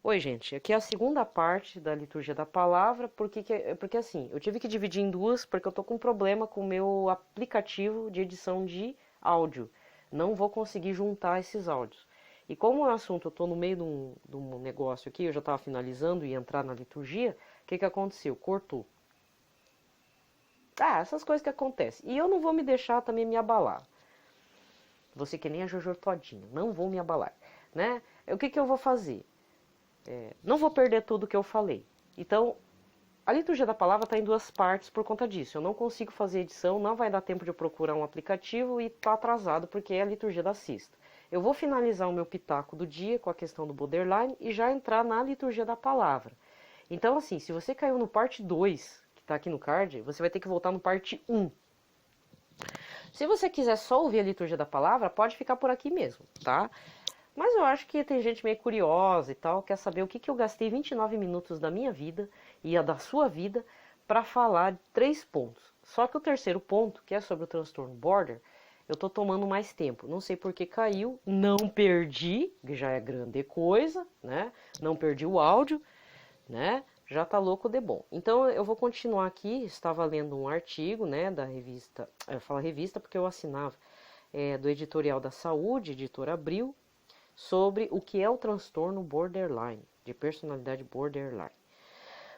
Oi, gente, aqui é a segunda parte da liturgia da palavra, porque assim, eu tive que dividir em duas, porque eu tô com um problema com o meu aplicativo de edição de áudio. Não vou conseguir juntar esses áudios. E como o assunto, eu tô no meio de um negócio aqui, eu já estava finalizando e ia entrar na liturgia, o que que aconteceu? Cortou. Ah, essas coisas que acontecem. E eu não vou me deixar também me abalar. Você que nem a Jojo Todinho, não vou me abalar, né? O que que eu vou fazer? Não vou perder tudo que eu falei. Então, a liturgia da palavra está em duas partes por conta disso. Eu não consigo fazer edição, não vai dar tempo de eu procurar um aplicativo e tá atrasado porque é a liturgia da sexta. Eu vou finalizar o meu pitaco do dia com a questão do borderline e já entrar na liturgia da palavra. Então, assim, se você caiu no parte 2, que está aqui no card, você vai ter que voltar no parte um. Se você quiser só ouvir a liturgia da palavra, pode ficar por aqui mesmo, tá? Mas eu acho que tem gente meio curiosa e tal, quer saber o que eu gastei 29 minutos da minha vida e a da sua vida para falar de 3 pontos. Só que o terceiro ponto, que é sobre o transtorno border, eu tô tomando mais tempo. Não sei por que caiu, não perdi, que já é grande coisa, né? Não perdi o áudio, né? Já tá louco de bom. Então eu vou continuar aqui, estava lendo um artigo, né, da revista, eu falo revista porque eu assinava, do Editorial da Saúde, editora Abril, sobre o que é o transtorno borderline, de personalidade borderline.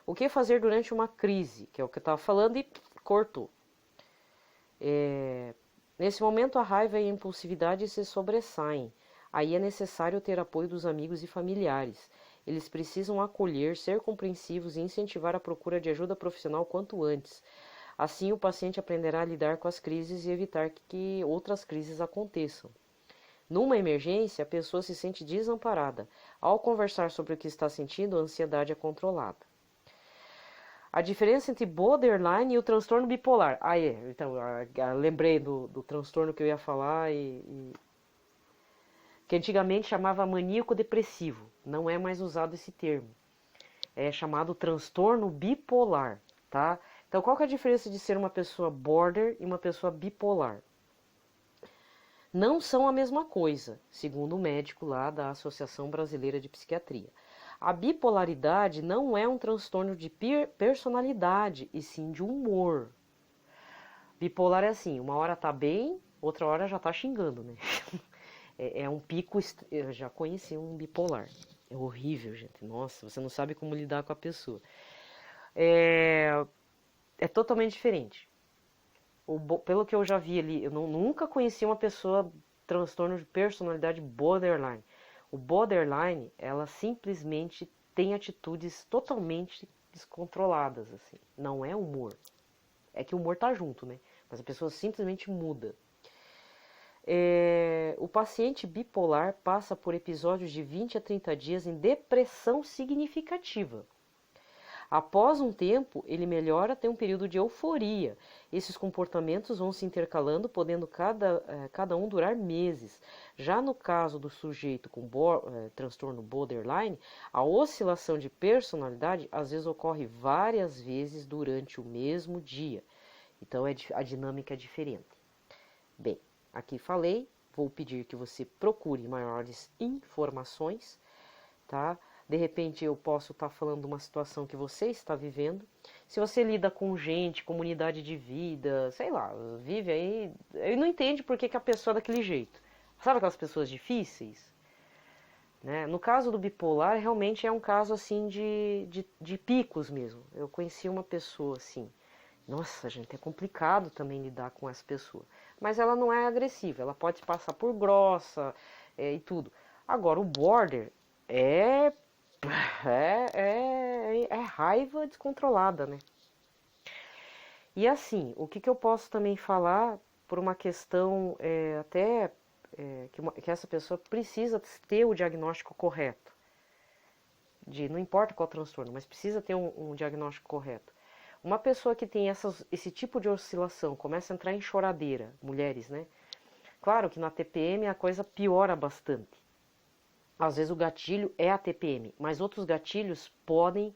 O que fazer durante uma crise, que é o que eu estava falando e cortou. Nesse momento, a raiva e a impulsividade se sobressaem. Aí é necessário ter apoio dos amigos e familiares. Eles precisam acolher, ser compreensivos e incentivar a procura de ajuda profissional quanto antes. Assim, o paciente aprenderá a lidar com as crises e evitar que outras crises aconteçam. Numa emergência, a pessoa se sente desamparada. Ao conversar sobre o que está sentindo, a ansiedade é controlada. A diferença entre borderline e o transtorno bipolar. Então, lembrei do transtorno que eu ia falar que antigamente chamava maníaco depressivo. Não é mais usado esse termo. É chamado transtorno bipolar, tá? Então, qual que é a diferença de ser uma pessoa border e uma pessoa bipolar? Não são a mesma coisa, segundo o médico lá da Associação Brasileira de Psiquiatria. A bipolaridade não é um transtorno de personalidade, e sim de humor. Bipolar é assim, uma hora tá bem, outra hora já tá xingando, né? É um pico, eu já conheci um bipolar. É horrível, gente. Nossa, você não sabe como lidar com a pessoa. É, é totalmente diferente. Pelo que eu já vi ali, eu nunca conheci uma pessoa transtorno de personalidade borderline. O borderline, ela simplesmente tem atitudes totalmente descontroladas, assim. Não é humor. É que o humor tá junto, né? Mas a pessoa simplesmente muda. O paciente bipolar passa por episódios de 20 a 30 dias em depressão significativa. Após um tempo, ele melhora, tem um período de euforia. Esses comportamentos vão se intercalando, podendo cada um durar meses. Já no caso do sujeito com transtorno borderline, a oscilação de personalidade às vezes ocorre várias vezes durante o mesmo dia. Então a dinâmica é diferente. Bem, aqui falei, vou pedir que você procure maiores informações, tá? De repente eu posso estar falando de uma situação que você está vivendo. Se você lida com gente, comunidade de vida, sei lá, vive aí e não entende por que a pessoa é daquele jeito. Sabe aquelas pessoas difíceis? Né? No caso do bipolar, realmente é um caso assim de picos mesmo. Eu conheci uma pessoa assim. Nossa, gente, é complicado também lidar com essa pessoa. Mas ela não é agressiva, ela pode passar por grossa e tudo. Agora, o border é é raiva descontrolada, né? E assim, o que eu posso também falar por uma questão até que essa pessoa precisa ter o diagnóstico correto. Não importa qual transtorno, mas precisa ter um diagnóstico correto. Uma pessoa que tem esse tipo de oscilação, começa a entrar em choradeira, mulheres, né? Claro que na TPM a coisa piora bastante. Às vezes o gatilho é a TPM, mas outros gatilhos podem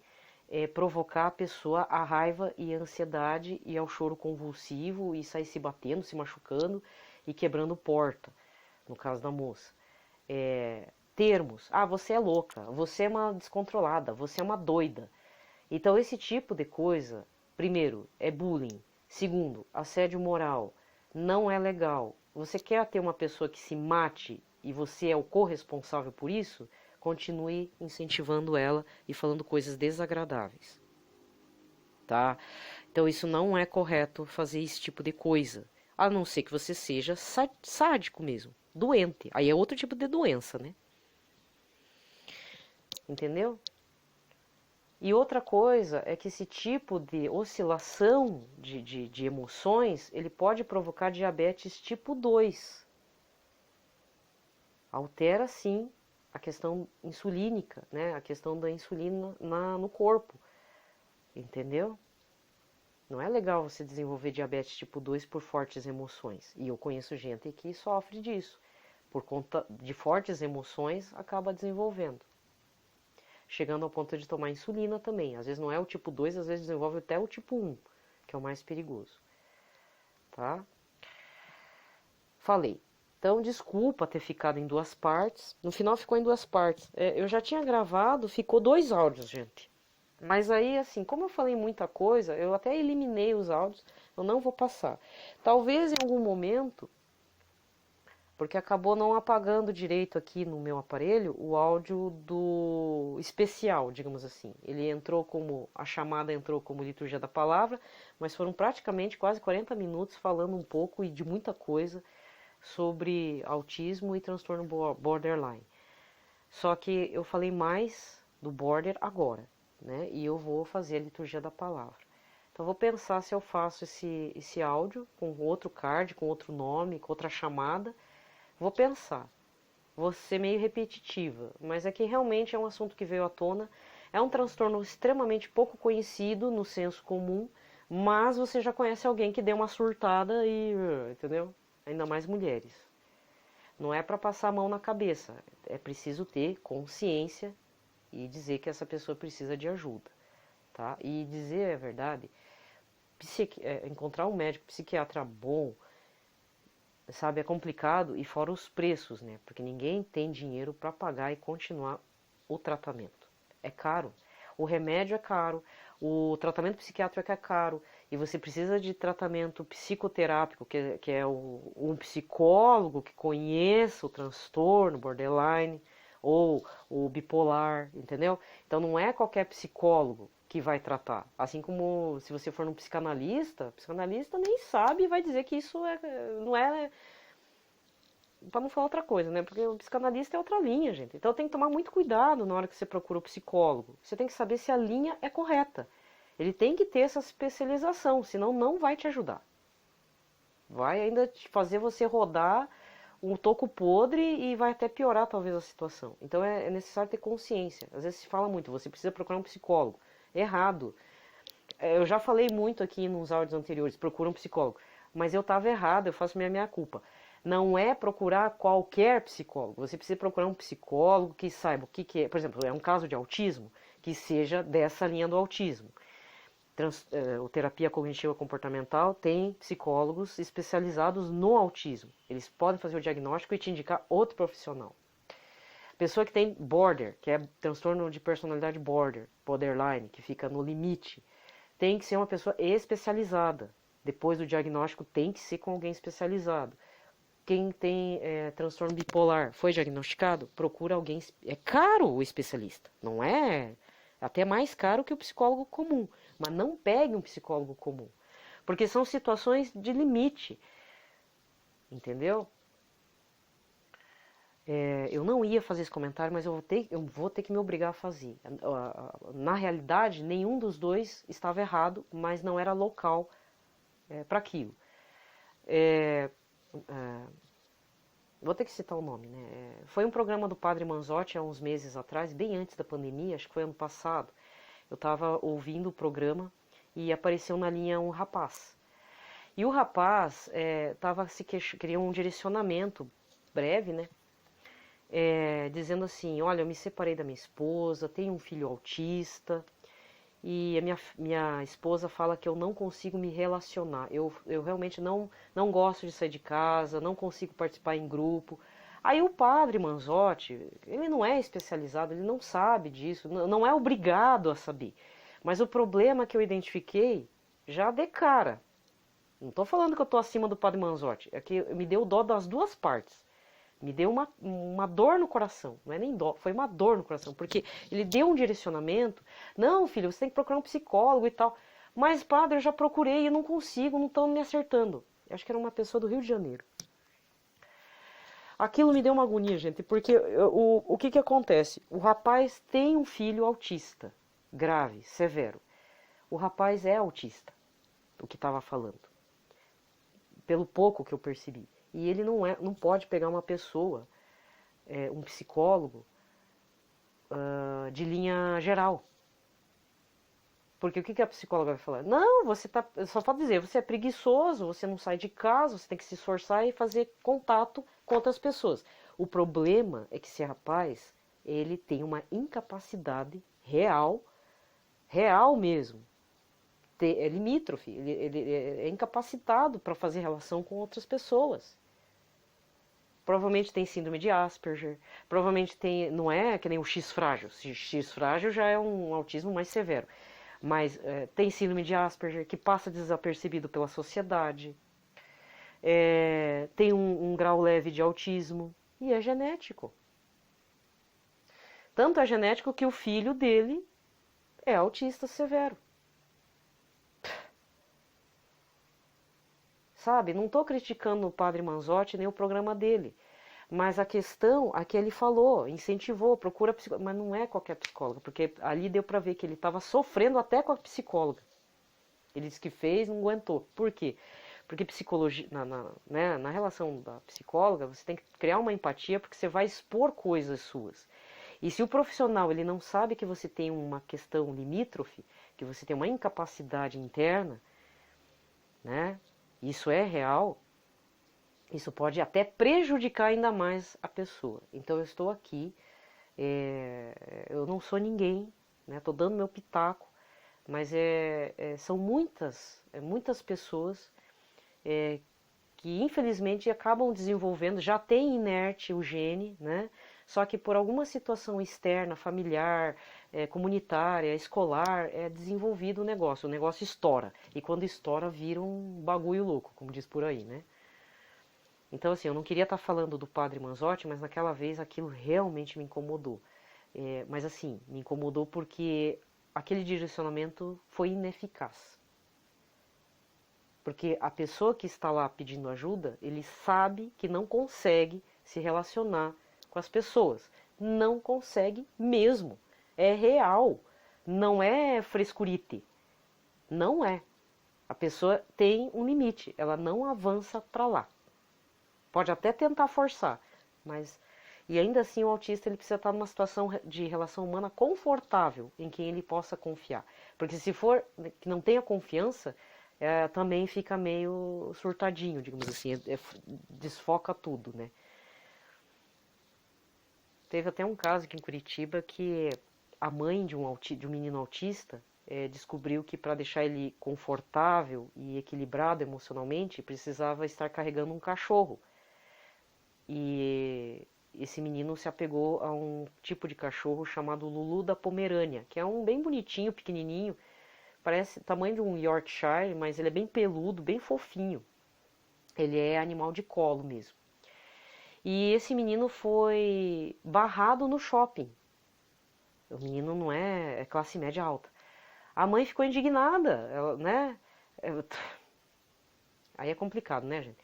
provocar a pessoa a raiva e a ansiedade e ao choro convulsivo e sair se batendo, se machucando e quebrando porta, no caso da moça. termos. Ah, você é louca, você é uma descontrolada, você é uma doida. Então esse tipo de coisa, primeiro, é bullying. Segundo, assédio moral. Não é legal. Você quer ter uma pessoa que se mate e você é o corresponsável por isso? Continue incentivando ela e falando coisas desagradáveis. Tá? Então isso não é correto fazer esse tipo de coisa. A não ser que você seja sádico mesmo, doente. Aí é outro tipo de doença, né? Entendeu? E outra coisa é que esse tipo de oscilação de emoções, ele pode provocar diabetes tipo 2. Altera, sim, a questão insulínica, né? A questão da insulina no corpo. Entendeu? Não é legal você desenvolver diabetes tipo 2 por fortes emoções. E eu conheço gente que sofre disso. Por conta de fortes emoções, acaba desenvolvendo. Chegando ao ponto de tomar insulina também. Às vezes não é o tipo 2, às vezes desenvolve até o tipo 1, que é o mais perigoso. Tá? Falei. Então, desculpa ter ficado em duas partes. No final ficou em duas partes. Eu já tinha gravado, ficou 2 áudios, gente. Mas aí, assim, como eu falei muita coisa, eu até eliminei os áudios, eu não vou passar. Talvez em algum momento, porque acabou não apagando direito aqui no meu aparelho o áudio do especial, digamos assim. Ele entrou como, a chamada entrou como liturgia da palavra, mas foram praticamente quase 40 minutos falando um pouco e de muita coisa sobre autismo e transtorno borderline. Só que eu falei mais do border agora, né? E eu vou fazer a liturgia da palavra. Então, eu vou pensar se eu faço esse áudio com outro card, com outro nome, com outra chamada. Vou pensar. Vou ser meio repetitiva, mas é que realmente é um assunto que veio à tona. É um transtorno extremamente pouco conhecido no senso comum, mas você já conhece alguém que deu uma surtada e, entendeu? Ainda mais mulheres. Não é para passar a mão na cabeça, é preciso ter consciência e dizer que essa pessoa precisa de ajuda, tá? E dizer a verdade, encontrar um médico psiquiatra bom, sabe, é complicado, e fora os preços, né? Porque ninguém tem dinheiro para pagar e continuar o tratamento. É caro. O remédio é caro, o tratamento psiquiátrico é caro, e você precisa de tratamento psicoterápico, que é um psicólogo que conheça o transtorno borderline ou o bipolar, entendeu? Então não é qualquer psicólogo que vai tratar. Assim como se você for num psicanalista, o psicanalista nem sabe e vai dizer que isso não é, para não falar outra coisa, né? Porque o psicanalista é outra linha, gente. Então tem que tomar muito cuidado na hora que você procura o psicólogo. Você tem que saber se a linha é correta. Ele tem que ter essa especialização, senão não vai te ajudar. Vai ainda te fazer você rodar um toco podre e vai até piorar talvez a situação. Então é necessário ter consciência. Às vezes se fala muito, você precisa procurar um psicólogo. Errado. Eu já falei muito aqui nos áudios anteriores, procura um psicólogo. Mas eu estava errado, eu faço minha culpa. Não é procurar qualquer psicólogo. Você precisa procurar um psicólogo que saiba o que é. Por exemplo, é um caso de autismo, que seja dessa linha do autismo. O terapia cognitiva comportamental tem psicólogos especializados no autismo. Eles podem fazer o diagnóstico e te indicar outro profissional. Pessoa que tem border, que é transtorno de personalidade borderline, que fica no limite, tem que ser uma pessoa especializada. Depois do diagnóstico tem que ser com alguém especializado. Quem tem transtorno bipolar foi diagnosticado, procura alguém. É caro o especialista, não é? Até mais caro que o psicólogo comum. Mas não pegue um psicólogo comum, porque são situações de limite, entendeu? Eu não ia fazer esse comentário, mas eu vou ter que me obrigar a fazer. Na realidade, nenhum dos dois estava errado, mas não era local para aquilo. Vou ter que citar o nome, né? Foi um programa do Padre Manzotti há uns meses atrás, bem antes da pandemia, acho que foi ano passado. Eu estava ouvindo o programa e apareceu na linha um rapaz. E o rapaz queria um direcionamento breve, né? Dizendo assim, olha, eu me separei da minha esposa, tenho um filho autista e a minha esposa fala que eu não consigo me relacionar. Eu realmente não gosto de sair de casa, não consigo participar em grupo. Aí o padre Manzotti, ele não é especializado, ele não sabe disso, não é obrigado a saber. Mas o problema que eu identifiquei já de cara. Não estou falando que eu estou acima do padre Manzotti, é que me deu dó das duas partes. Me deu uma dor no coração, não é nem dó, foi uma dor no coração, porque ele deu um direcionamento. Não, filho, você tem que procurar um psicólogo e tal. Mas, padre, eu já procurei e não consigo, não estão me acertando. Eu acho que era uma pessoa do Rio de Janeiro. Aquilo me deu uma agonia, gente, porque o que acontece? O rapaz tem um filho autista, grave, severo. O rapaz é autista, o que estava falando, pelo pouco que eu percebi. E ele não pode pegar uma pessoa, um psicólogo, de linha geral. Porque o que a psicóloga vai falar? Não, você tá. Só pode dizer, você é preguiçoso, você não sai de casa, você tem que se esforçar e fazer contato com outras pessoas. O problema é que esse rapaz, ele tem uma incapacidade real, real mesmo. É limítrofe, ele é incapacitado para fazer relação com outras pessoas. Provavelmente tem síndrome de Asperger, provavelmente tem, não é que nem o X frágil. X frágil já é um autismo mais severo. Mas tem síndrome de Asperger, que passa desapercebido pela sociedade. Tem um grau leve de autismo. E é genético. Tanto é genético que o filho dele é autista severo. Sabe, não estou criticando o padre Manzotti nem o programa dele. Mas a questão, aqui ele falou, incentivou, procura psicóloga, mas não é qualquer psicóloga, porque ali deu para ver que ele estava sofrendo até com a psicóloga. Ele disse que fez, não aguentou. Por quê? Porque psicologia, na relação da psicóloga, você tem que criar uma empatia, porque você vai expor coisas suas. E se o profissional ele não sabe que você tem uma questão limítrofe, que você tem uma incapacidade interna, né? Isso é real. Isso pode até prejudicar ainda mais a pessoa. Então eu estou aqui, eu não sou ninguém, né? Estou dando meu pitaco, mas são muitas pessoas que infelizmente acabam desenvolvendo, já tem inerte o gene, né? Só que por alguma situação externa, familiar, comunitária, escolar, é desenvolvido o negócio estoura. E quando estoura vira um bagulho louco, como diz por aí, né? Então, assim, eu não queria estar falando do padre Manzotti, mas naquela vez aquilo realmente me incomodou. Mas, assim, me incomodou porque aquele direcionamento foi ineficaz. Porque a pessoa que está lá pedindo ajuda, ele sabe que não consegue se relacionar com as pessoas. Não consegue mesmo. É real. Não é frescurite. Não é. A pessoa tem um limite. Ela não avança para lá. Pode até tentar forçar, mas... E ainda assim o autista ele precisa estar numa situação de relação humana confortável, em quem ele possa confiar. Porque se for que não tenha confiança, também fica meio surtadinho, digamos assim, desfoca tudo, né? Teve até um caso aqui em Curitiba que a mãe de um menino autista descobriu que para deixar ele confortável e equilibrado emocionalmente, precisava estar carregando um cachorro. E esse menino se apegou a um tipo de cachorro chamado Lulu da Pomerânia, que é um bem bonitinho, pequenininho, parece tamanho de um Yorkshire, mas ele é bem peludo, bem fofinho. Ele é animal de colo mesmo. E esse menino foi barrado no shopping. O menino não é classe média alta. A mãe ficou indignada, ela, né? Aí é complicado, né, gente?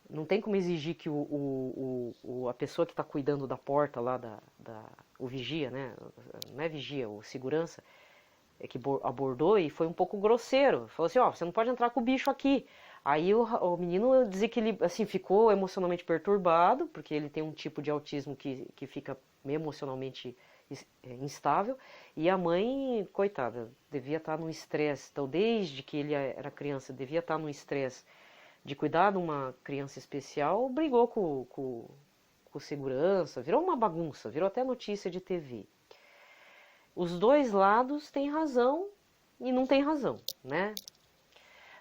Não tem como exigir que a pessoa que está cuidando da porta lá, o vigia, né? Não é vigia, o segurança, que abordou e foi um pouco grosseiro. Falou assim, ó, você não pode entrar com o bicho aqui. Aí o menino assim, ficou emocionalmente perturbado, porque ele tem um tipo de autismo que fica emocionalmente instável. E a mãe, coitada, devia estar num estresse. Então, desde que ele era criança, devia estar num estresse de cuidar de uma criança especial, brigou com segurança, virou uma bagunça, virou até notícia de TV. Os dois lados têm razão e não têm razão, né?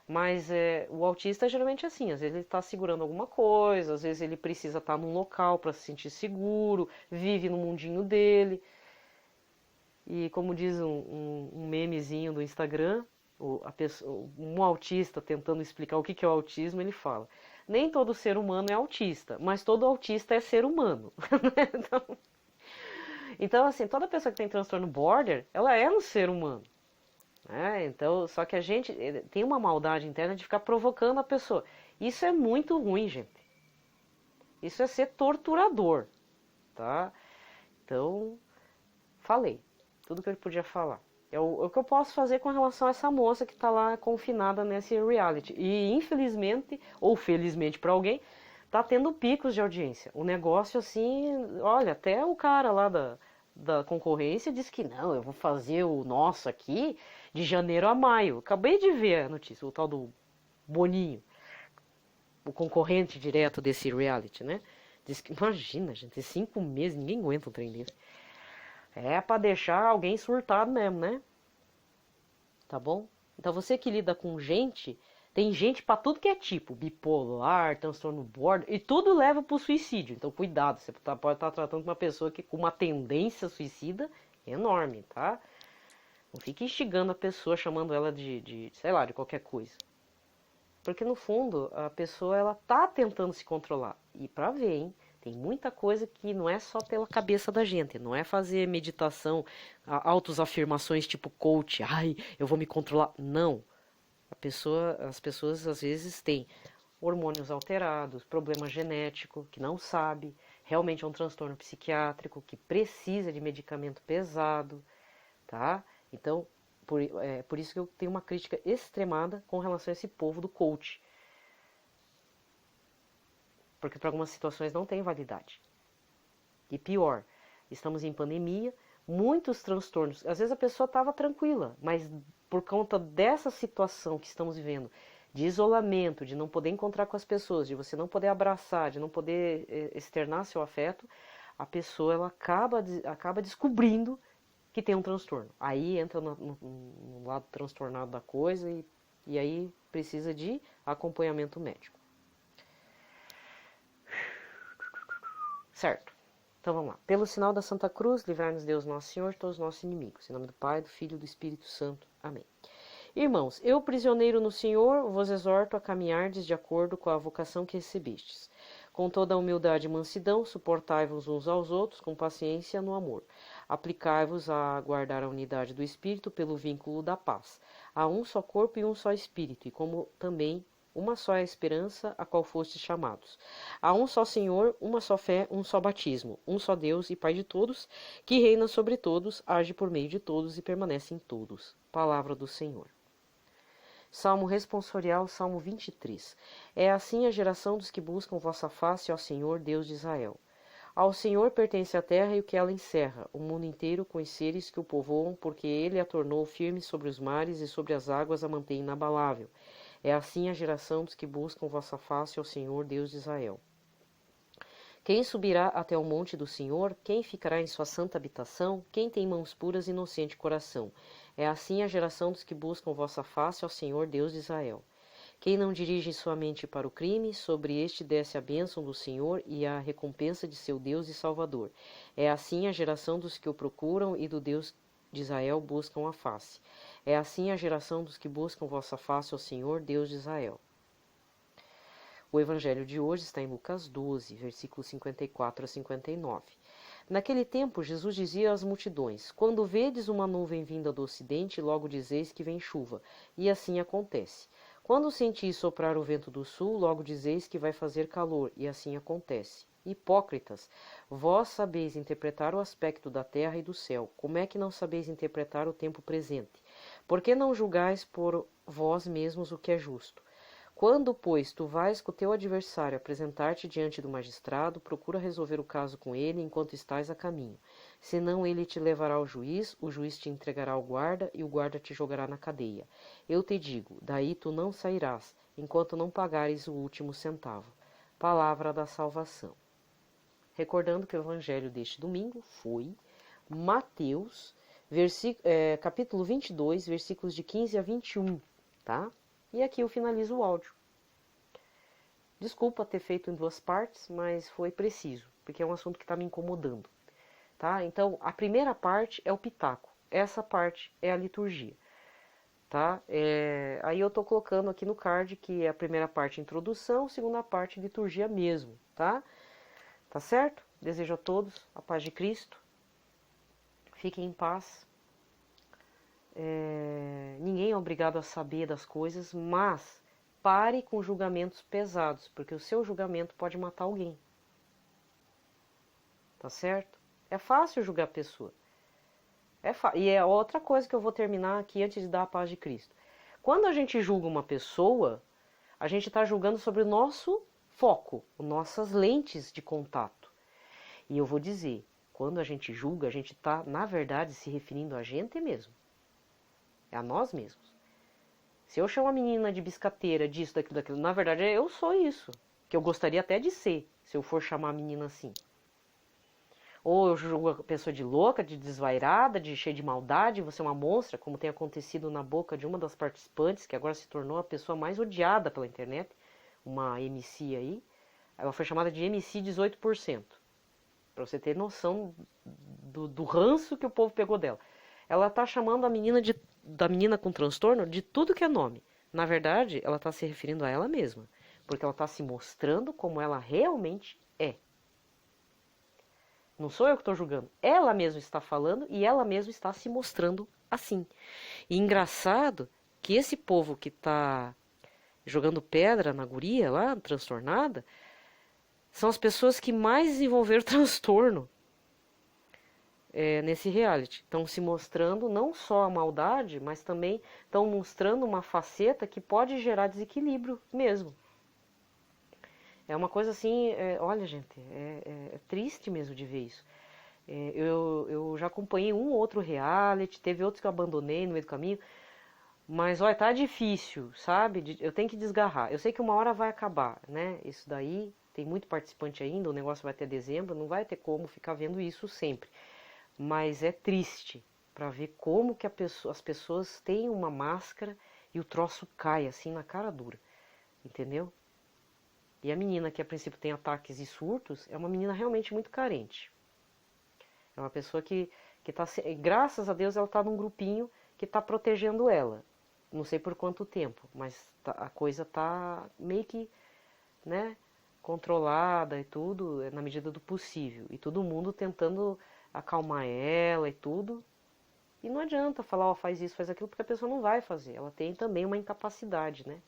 Mas o autista geralmente é assim, às vezes ele está segurando alguma coisa, às vezes ele precisa estar num local para se sentir seguro, vive no mundinho dele. E como diz um memezinho do Instagram, um autista tentando explicar o que é o autismo, ele fala: nem todo ser humano é autista, mas todo autista é ser humano. Então, assim, toda pessoa que tem transtorno border, ela é um ser humano. Então, só que a gente tem uma maldade interna de ficar provocando a pessoa. Isso é muito ruim, gente. Isso é ser torturador, tá? Então, falei tudo que eu podia falar. É o que eu posso fazer com relação a essa moça que está lá confinada nesse reality. E infelizmente, ou felizmente para alguém, tá tendo picos de audiência. O negócio assim, olha, até o cara lá da concorrência disse que não, eu vou fazer o nosso aqui de janeiro a maio. Acabei de ver a notícia, o tal do Boninho, o concorrente direto desse reality, né? Diz que, imagina, gente, 5 meses, ninguém aguenta um trem desse. É pra deixar alguém surtado mesmo, né? Tá bom? Então você que lida com gente, tem gente pra tudo que é tipo, bipolar, transtorno border, e tudo leva pro suicídio. Então cuidado, você pode estar tratando com uma pessoa que com uma tendência suicida enorme, tá? Não fique instigando a pessoa, chamando ela sei lá, de qualquer coisa. Porque no fundo, a pessoa ela tá tentando se controlar. E pra ver, hein? Tem muita coisa que não é só pela cabeça da gente, não é fazer meditação, autoafirmações tipo coach, ai, eu vou me controlar. Não. As pessoas às vezes têm hormônios alterados, problema genético, que não sabe, realmente é um transtorno psiquiátrico que precisa de medicamento pesado, tá? Então, por isso que eu tenho uma crítica extremada com relação a esse povo do coach. Porque para algumas situações não tem validade. E pior, estamos em pandemia, muitos transtornos. Às vezes a pessoa estava tranquila, mas por conta dessa situação que estamos vivendo, de isolamento, de não poder encontrar com as pessoas, de você não poder abraçar, de não poder externar seu afeto, a pessoa ela acaba descobrindo que tem um transtorno. Aí entra no lado transtornado da coisa e aí precisa de acompanhamento médico. Certo. Então vamos lá. Pelo sinal da Santa Cruz, livrai-nos Deus Nosso Senhor de todos os nossos inimigos. Em nome do Pai, do Filho e do Espírito Santo. Amém. Irmãos, eu, prisioneiro no Senhor, vos exorto a caminhardes de acordo com a vocação que recebestes. Com toda a humildade e mansidão, suportai-vos uns aos outros com paciência no amor. Aplicai-vos a guardar a unidade do Espírito pelo vínculo da paz. Há um só corpo e um só Espírito, e como também uma só é a esperança a qual fostes chamados. Há um só Senhor, uma só fé, um só batismo, um só Deus e Pai de todos, que reina sobre todos, age por meio de todos e permanece em todos. Palavra do Senhor. Salmo responsorial, Salmo 23. É assim a geração dos que buscam vossa face, ó Senhor, Deus de Israel. Ao Senhor pertence a terra e o que ela encerra, o mundo inteiro com os seres que o povoam, porque ele a tornou firme sobre os mares e sobre as águas a mantém inabalável. É assim a geração dos que buscam vossa face, ó Senhor, Deus de Israel. Quem subirá até o monte do Senhor? Quem ficará em sua santa habitação? Quem tem mãos puras e inocente coração? É assim a geração dos que buscam vossa face, ó Senhor, Deus de Israel. Quem não dirige sua mente para o crime, sobre este desce a bênção do Senhor e a recompensa de seu Deus e Salvador. É assim a geração dos que o procuram e do Deus de Israel buscam a face. É assim a geração dos que buscam vossa face, ó Senhor, Deus de Israel. O evangelho de hoje está em Lucas 12, versículos 54 a 59. Naquele tempo, Jesus dizia às multidões: Quando vedes uma nuvem vinda do ocidente, logo dizeis que vem chuva, e assim acontece. Quando sentis soprar o vento do sul, logo dizeis que vai fazer calor, e assim acontece. Hipócritas, vós sabeis interpretar o aspecto da terra e do céu, como é que não sabeis interpretar o tempo presente? Por que não julgais por vós mesmos o que é justo? Quando, pois, tu vais com o teu adversário apresentar-te diante do magistrado, procura resolver o caso com ele enquanto estás a caminho. Senão ele te levará ao juiz, o juiz te entregará ao guarda, e o guarda te jogará na cadeia. Eu te digo, daí tu não sairás, enquanto não pagares o último centavo. Palavra da salvação. Recordando que o evangelho deste domingo foi Mateus, capítulo 22, versículos de 15 a 21, tá? E aqui eu finalizo o áudio. Desculpa ter feito em 2 partes, mas foi preciso, porque é um assunto que está me incomodando. Tá? Então, a primeira parte é o pitaco. Essa parte é a liturgia. Tá? Aí eu estou colocando aqui no card que é a primeira parte introdução, a segunda parte liturgia mesmo. Tá? Tá certo? Desejo a todos a paz de Cristo. Fiquem em paz. Ninguém é obrigado a saber das coisas, mas pare com julgamentos pesados, porque o seu julgamento pode matar alguém. Tá certo? É fácil julgar a pessoa. E é outra coisa que eu vou terminar aqui antes de dar a paz de Cristo. Quando a gente julga uma pessoa, a gente está julgando sobre o nosso foco, nossas lentes de contato. E eu vou dizer, quando a gente julga, a gente está, na verdade, se referindo a gente mesmo. É a nós mesmos. Se eu chamo a menina de biscateira, disso, daquilo, na verdade eu sou isso. Que eu gostaria até de ser, se eu for chamar a menina assim. Ou eu julgo a pessoa de louca, de desvairada, de cheia de maldade, você é uma monstra, como tem acontecido na boca de uma das participantes, que agora se tornou a pessoa mais odiada pela internet, uma MC aí. Ela foi chamada de MC 18%, para você ter noção do ranço que o povo pegou dela. Ela tá chamando a menina da menina com transtorno de tudo que é nome. Na verdade, ela está se referindo a ela mesma, porque ela está se mostrando como ela realmente é. Não sou eu que estou julgando. Ela mesma está falando e ela mesma está se mostrando assim. E engraçado que esse povo que está jogando pedra na guria lá, transtornada, são as pessoas que mais desenvolveram transtorno nesse reality. Estão se mostrando não só a maldade, mas também estão mostrando uma faceta que pode gerar desequilíbrio mesmo. É uma coisa assim, olha gente, é triste mesmo de ver isso. Eu já acompanhei um ou outro reality, teve outros que eu abandonei no meio do caminho, mas olha, tá difícil, sabe? Eu tenho que desgarrar. Eu sei que uma hora vai acabar, né? Isso daí, tem muito participante ainda, o negócio vai até dezembro, não vai ter como ficar vendo isso sempre. Mas é triste para ver como que as pessoas têm uma máscara e o troço cai assim na cara dura, entendeu? E a menina que a princípio tem ataques e surtos é uma menina realmente muito carente. É uma pessoa que tá, graças a Deus ela está num grupinho que está protegendo ela. Não sei por quanto tempo, mas a coisa tá meio que, né, controlada e tudo, na medida do possível. E todo mundo tentando acalmar ela e tudo. E não adianta falar, ó, faz isso, faz aquilo, porque a pessoa não vai fazer. Ela tem também uma incapacidade, né?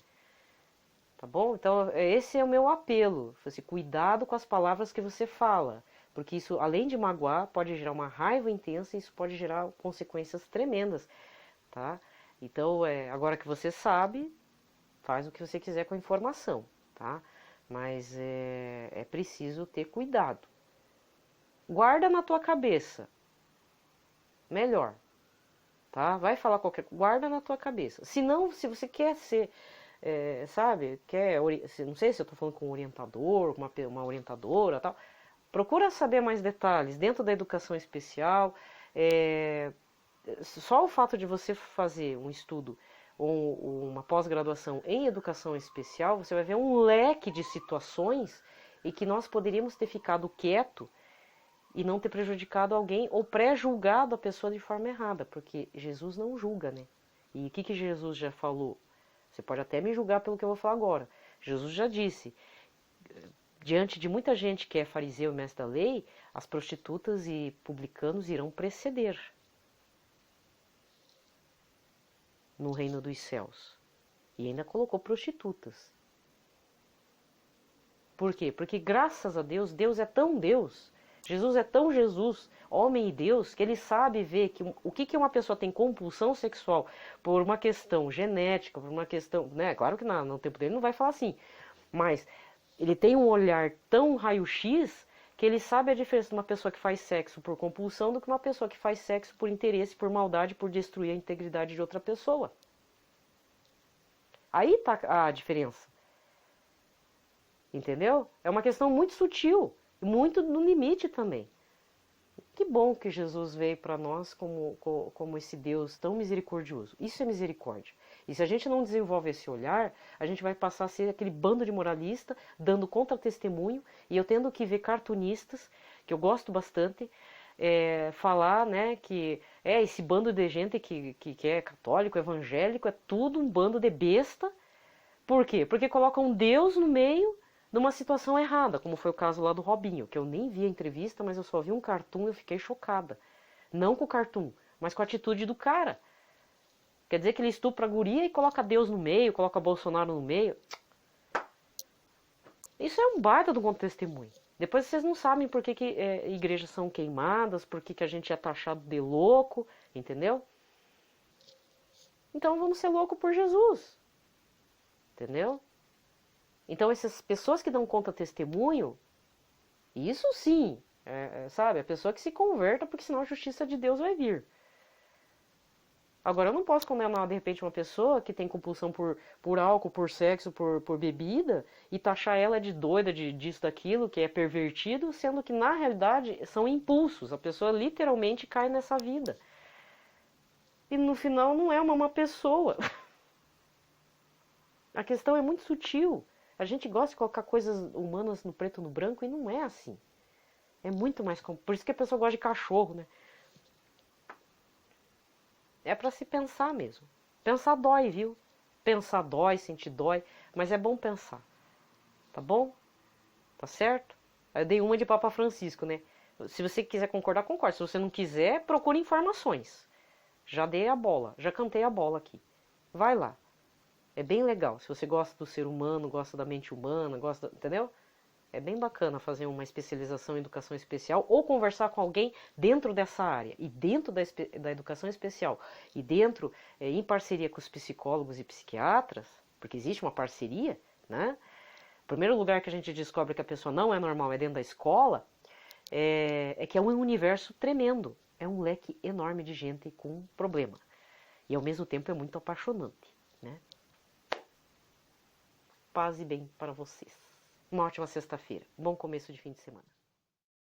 Tá bom? Então, esse é o meu apelo. Assim, cuidado com as palavras que você fala. Porque isso, além de magoar, pode gerar uma raiva intensa e isso pode gerar consequências tremendas, tá? Então, agora que você sabe, faz o que você quiser com a informação, tá? Mas é preciso ter cuidado. Guarda na tua cabeça. Melhor, tá? Vai falar qualquer coisa, guarda na tua cabeça. Se não, se você quer ser, sabe, não sei se eu tô falando com um orientador, uma orientadora, tal, procura saber mais detalhes dentro da educação especial. Só o fato de você fazer um estudo ou uma pós-graduação em educação especial, você vai ver um leque de situações em que nós poderíamos ter ficado quieto e não ter prejudicado alguém ou pré-julgado a pessoa de forma errada, porque Jesus não julga, né? E o que Jesus já falou? Você pode até me julgar pelo que eu vou falar agora. Jesus já disse, diante de muita gente que é fariseu e mestre da lei, as prostitutas e publicanos irão preceder no reino dos céus. E ainda colocou prostitutas. Por quê? Porque graças a Deus, Deus é tão Deus, Jesus é tão Jesus, homem e Deus, que ele sabe ver que o que uma pessoa tem compulsão sexual por uma questão genética, por uma questão, né? Claro que no tempo dele não vai falar assim, mas ele tem um olhar tão raio-x que ele sabe a diferença de uma pessoa que faz sexo por compulsão do que uma pessoa que faz sexo por interesse, por maldade, por destruir a integridade de outra pessoa. Aí tá a diferença. Entendeu? É uma questão muito sutil, muito no limite também. Que bom que Jesus veio para nós como esse Deus tão misericordioso. Isso é misericórdia. E se a gente não desenvolve esse olhar, a gente vai passar a ser aquele bando de moralista, dando contra-testemunho, e eu tendo que ver cartunistas, que eu gosto bastante, falar, né, que esse bando de gente que é católico, evangélico, é tudo um bando de besta. Por quê? Porque colocam Deus no meio numa situação errada, como foi o caso lá do Robinho, que eu nem vi a entrevista, mas eu só vi um cartoon e eu fiquei chocada. Não com o cartoon, mas com a atitude do cara. Quer dizer que ele estupra a guria e coloca Deus no meio, coloca Bolsonaro no meio. Isso é um baita do testemunho. Depois vocês não sabem por que igrejas são queimadas, por que a gente é taxado de louco, entendeu? Então vamos ser loucos por Jesus. Entendeu? Então essas pessoas que dão contra-testemunho, isso sim, sabe? A pessoa que se converta, porque senão a justiça de Deus vai vir. Agora eu não posso condenar de repente uma pessoa que tem compulsão por álcool, por sexo, por bebida, e taxar ela de doida, disso, daquilo, que é pervertido, sendo que na realidade são impulsos. A pessoa literalmente cai nessa vida. E no final não é uma má pessoa. A questão é muito sutil. A gente gosta de colocar coisas humanas no preto e no branco e não é assim. É muito mais complexo. Por isso que a pessoa gosta de cachorro, né? É para se pensar mesmo. Pensar dói, viu? Pensar dói, sentir dói, mas é bom pensar. Tá bom? Tá certo? Eu dei uma de Papa Francisco, né? Se você quiser concordar, concorde. Se você não quiser, procure informações. Já dei a bola, já cantei a bola aqui. Vai lá. É bem legal. Se você gosta do ser humano, gosta da mente humana, entendeu? É bem bacana fazer uma especialização em educação especial ou conversar com alguém dentro dessa área e dentro da educação especial e dentro, em parceria com os psicólogos e psiquiatras, porque existe uma parceria, né? O primeiro lugar que a gente descobre que a pessoa não é normal é dentro da escola, é que é um universo tremendo. É um leque enorme de gente com problema. E ao mesmo tempo é muito apaixonante, né? Paz e bem para vocês. Uma ótima sexta-feira. Bom começo de fim de semana.